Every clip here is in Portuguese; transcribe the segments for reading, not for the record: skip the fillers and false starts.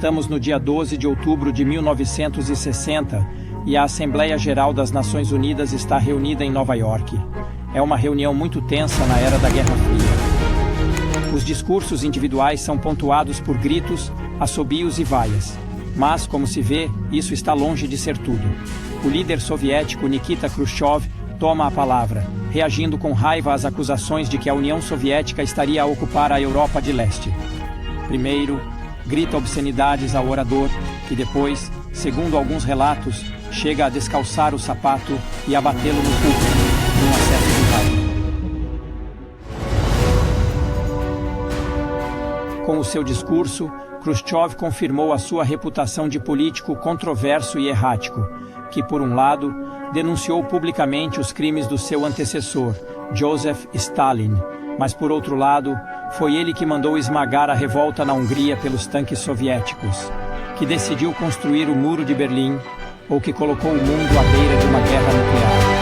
Estamos no dia 12 de outubro de 1960 e a Assembleia Geral das Nações Unidas está reunida em Nova York. É uma reunião muito tensa na era da Guerra Fria. Os discursos individuais são pontuados por gritos, assobios e vaias. Mas, como se vê, isso está longe de ser tudo. O líder soviético Nikita Khrushchev toma a palavra, reagindo com raiva às acusações de que a União Soviética estaria a ocupar a Europa de Leste. Primeiro, grita obscenidades ao orador, que depois, segundo alguns relatos, chega a descalçar o sapato e a batê-lo no púlpito, num acesso de raiva. Com o seu discurso, Khrushchev confirmou a sua reputação de político controverso e errático, que, por um lado, denunciou publicamente os crimes do seu antecessor, Joseph Stalin, mas, por outro lado, foi ele que mandou esmagar a revolta na Hungria pelos tanques soviéticos, que decidiu construir o Muro de Berlim, ou que colocou o mundo à beira de uma guerra nuclear.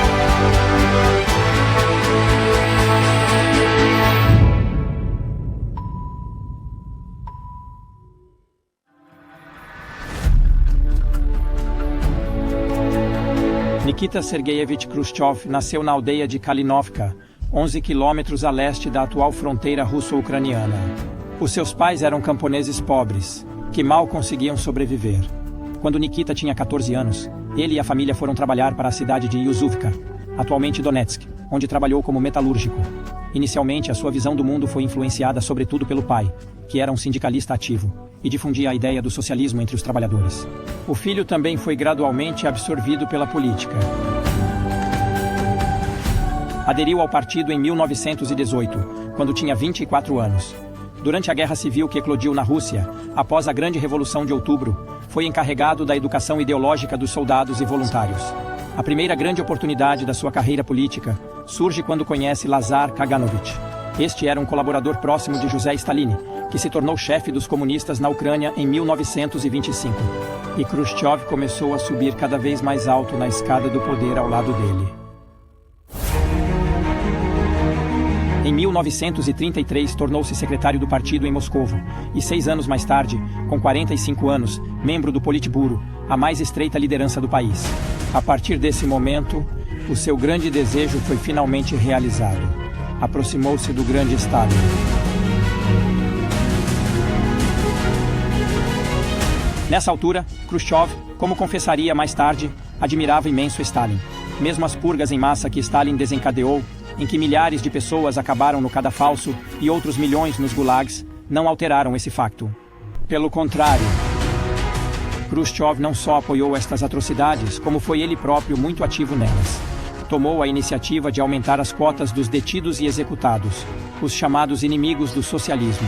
Nikita Sergeyevich Khrushchev nasceu na aldeia de Kalinovka, 11 quilômetros a leste da atual fronteira russo-ucraniana. Os seus pais eram camponeses pobres, que mal conseguiam sobreviver. Quando Nikita tinha 14 anos, ele e a família foram trabalhar para a cidade de Yuzovka, atualmente Donetsk, onde trabalhou como metalúrgico. Inicialmente, a sua visão do mundo foi influenciada sobretudo pelo pai, que era um sindicalista ativo, e difundia a ideia do socialismo entre os trabalhadores. O filho também foi gradualmente absorvido pela política. Aderiu ao partido em 1918, quando tinha 24 anos. Durante a Guerra Civil que eclodiu na Rússia, após a Grande Revolução de Outubro, foi encarregado da educação ideológica dos soldados e voluntários. A primeira grande oportunidade da sua carreira política surge quando conhece Lazar Kaganovich. Este era um colaborador próximo de José Stalin, que se tornou chefe dos comunistas na Ucrânia em 1925. E Khrushchev começou a subir cada vez mais alto na escada do poder ao lado dele. Em 1933, tornou-se secretário do partido em Moscovo e 6 anos mais tarde, com 45 anos, membro do Politburo, a mais estreita liderança do país. A partir desse momento, o seu grande desejo foi finalmente realizado. Aproximou-se do grande Stalin. Nessa altura, Khrushchev, como confessaria mais tarde, admirava imenso Stalin. Mesmo as purgas em massa que Stalin desencadeou, em que milhares de pessoas acabaram no cadafalso e outros milhões nos gulags, não alteraram esse facto. Pelo contrário, Khrushchev não só apoiou estas atrocidades, como foi ele próprio muito ativo nelas. Tomou a iniciativa de aumentar as cotas dos detidos e executados, os chamados inimigos do socialismo.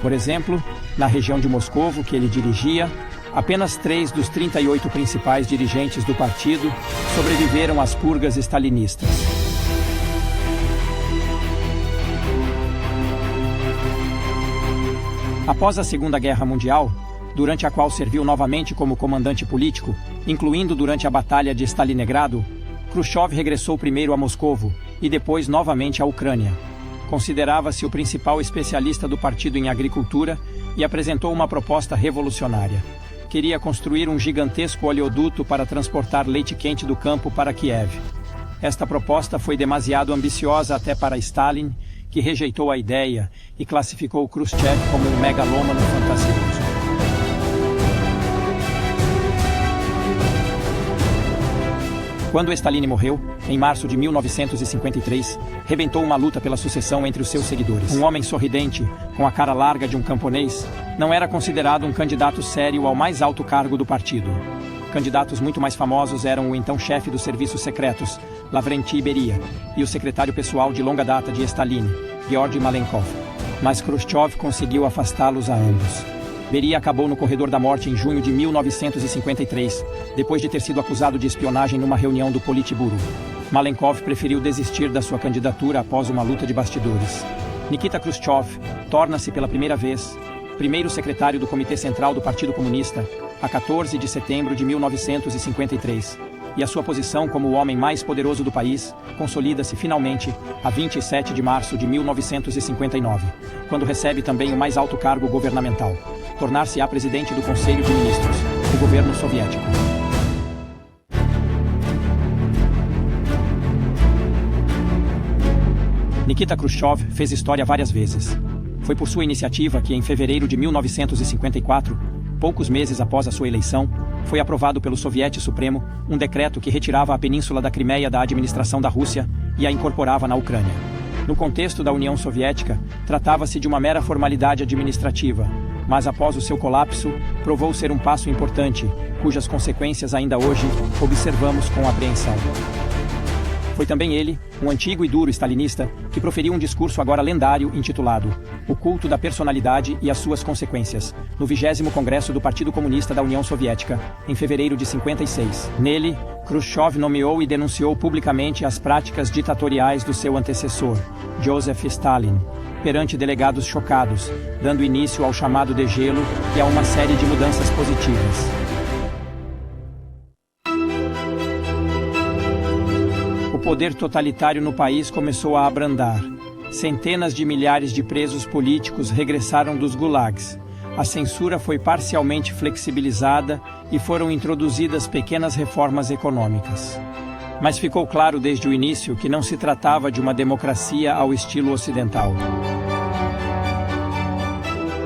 Por exemplo, na região de Moscovo, que ele dirigia, apenas 3 dos 38 principais dirigentes do partido sobreviveram às purgas stalinistas. Após a Segunda Guerra Mundial, durante a qual serviu novamente como comandante político, incluindo durante a Batalha de Stalingrado, Khrushchev regressou primeiro a Moscovo e depois novamente à Ucrânia. Considerava-se o principal especialista do partido em agricultura e apresentou uma proposta revolucionária. Queria construir um gigantesco oleoduto para transportar leite quente do campo para Kiev. Esta proposta foi demasiado ambiciosa até para Stalin, que rejeitou a ideia e classificou Khrushchev como um megalômano fantasioso. Quando Stalin morreu, em março de 1953, rebentou uma luta pela sucessão entre os seus seguidores. Um homem sorridente, com a cara larga de um camponês, não era considerado um candidato sério ao mais alto cargo do partido. Candidatos muito mais famosos eram o então chefe dos serviços secretos, Lavrenti Beria, e o secretário pessoal de longa data de Stalin, Georgy Malenkov. Mas Khrushchev conseguiu afastá-los a ambos. Beria acabou no corredor da morte em junho de 1953, depois de ter sido acusado de espionagem numa reunião do Politburo. Malenkov preferiu desistir da sua candidatura após uma luta de bastidores. Nikita Khrushchev torna-se pela primeira vez primeiro secretário do Comitê Central do Partido Comunista, a 14 de setembro de 1953. e a sua posição como o homem mais poderoso do país consolida-se finalmente a 27 de março de 1959, quando recebe também o mais alto cargo governamental, tornar-se-á presidente do Conselho de Ministros, do governo soviético. Nikita Khrushchev fez história várias vezes. Foi por sua iniciativa que, em fevereiro de 1954, poucos meses após a sua eleição, foi aprovado pelo Soviete Supremo um decreto que retirava a Península da Crimeia da administração da Rússia e a incorporava na Ucrânia. No contexto da União Soviética, tratava-se de uma mera formalidade administrativa, mas após o seu colapso, provou ser um passo importante, cujas consequências ainda hoje observamos com apreensão. Foi também ele, um antigo e duro stalinista, que proferiu um discurso agora lendário intitulado O Culto da Personalidade e as Suas Consequências, no 20º Congresso do Partido Comunista da União Soviética, em fevereiro de 56. Nele, Khrushchev nomeou e denunciou publicamente as práticas ditatoriais do seu antecessor, Joseph Stalin, perante delegados chocados, dando início ao chamado degelo e a uma série de mudanças positivas. O poder totalitário no país começou a abrandar. Centenas de milhares de presos políticos regressaram dos gulags. A censura foi parcialmente flexibilizada e foram introduzidas pequenas reformas econômicas. Mas ficou claro desde o início que não se tratava de uma democracia ao estilo ocidental.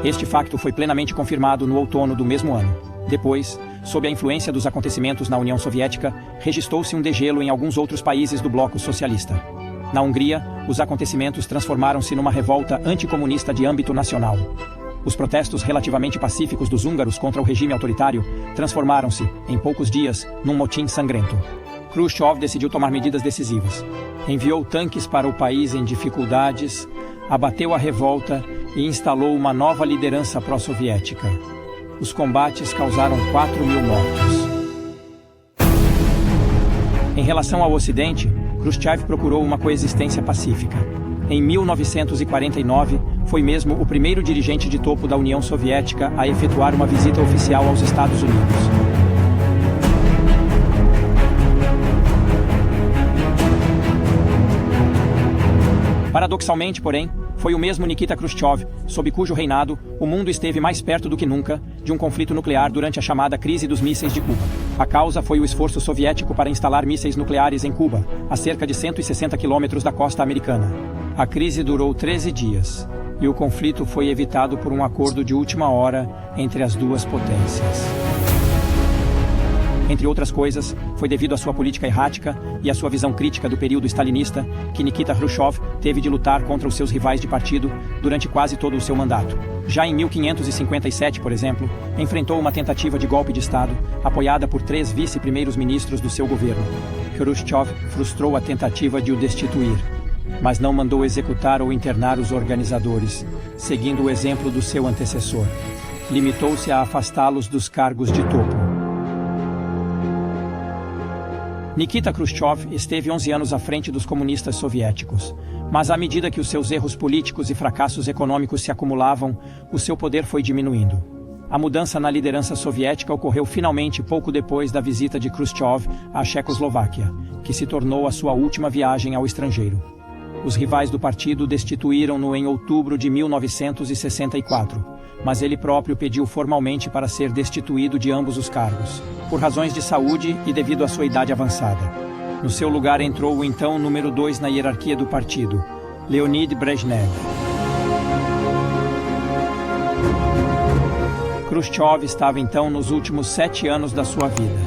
Este facto foi plenamente confirmado no outono do mesmo ano. Depois, sob a influência dos acontecimentos na União Soviética, registrou-se um degelo em alguns outros países do bloco socialista. Na Hungria, os acontecimentos transformaram-se numa revolta anticomunista de âmbito nacional. Os protestos relativamente pacíficos dos húngaros contra o regime autoritário transformaram-se, em poucos dias, num motim sangrento. Khrushchev decidiu tomar medidas decisivas. Enviou tanques para o país em dificuldades, abateu a revolta e instalou uma nova liderança pró-soviética. Os combates causaram 4.000 mortos. Em relação ao Ocidente, Khrushchev procurou uma coexistência pacífica. Em 1949, foi mesmo o primeiro dirigente de topo da União Soviética a efetuar uma visita oficial aos Estados Unidos. Paradoxalmente, porém, foi o mesmo Nikita Khrushchev, sob cujo reinado o mundo esteve mais perto do que nunca de um conflito nuclear durante a chamada crise dos mísseis de Cuba. A causa foi o esforço soviético para instalar mísseis nucleares em Cuba, a cerca de 160 quilômetros da costa americana. A crise durou 13 dias, e o conflito foi evitado por um acordo de última hora entre as duas potências. Entre outras coisas, foi devido à sua política errática e à sua visão crítica do período stalinista que Nikita Khrushchev teve de lutar contra os seus rivais de partido durante quase todo o seu mandato. Já em 1557, por exemplo, enfrentou uma tentativa de golpe de Estado, apoiada por 3 vice-primeiros ministros do seu governo. Khrushchev frustrou a tentativa de o destituir, mas não mandou executar ou internar os organizadores, seguindo o exemplo do seu antecessor. Limitou-se a afastá-los dos cargos de topo. Nikita Khrushchev esteve 11 anos à frente dos comunistas soviéticos, mas à medida que os seus erros políticos e fracassos econômicos se acumulavam, o seu poder foi diminuindo. A mudança na liderança soviética ocorreu finalmente pouco depois da visita de Khrushchev à Checoslováquia, que se tornou a sua última viagem ao estrangeiro. Os rivais do partido destituíram-no em outubro de 1964, mas ele próprio pediu formalmente para ser destituído de ambos os cargos, por razões de saúde e devido à sua idade avançada. No seu lugar entrou o então número 2 na hierarquia do partido, Leonid Brezhnev. Khrushchev estava então nos últimos 7 anos da sua vida.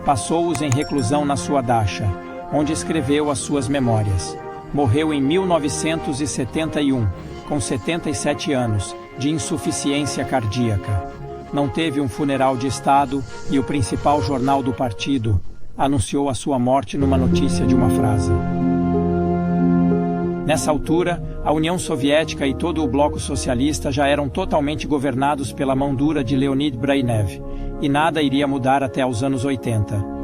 Passou-os em reclusão na sua dacha, onde escreveu as suas memórias. Morreu em 1971, com 77 anos, de insuficiência cardíaca. Não teve um funeral de Estado e o principal jornal do partido anunciou a sua morte numa notícia de uma frase. Nessa altura, a União Soviética e todo o bloco socialista já eram totalmente governados pela mão dura de Leonid Brezhnev, e nada iria mudar até os anos 80.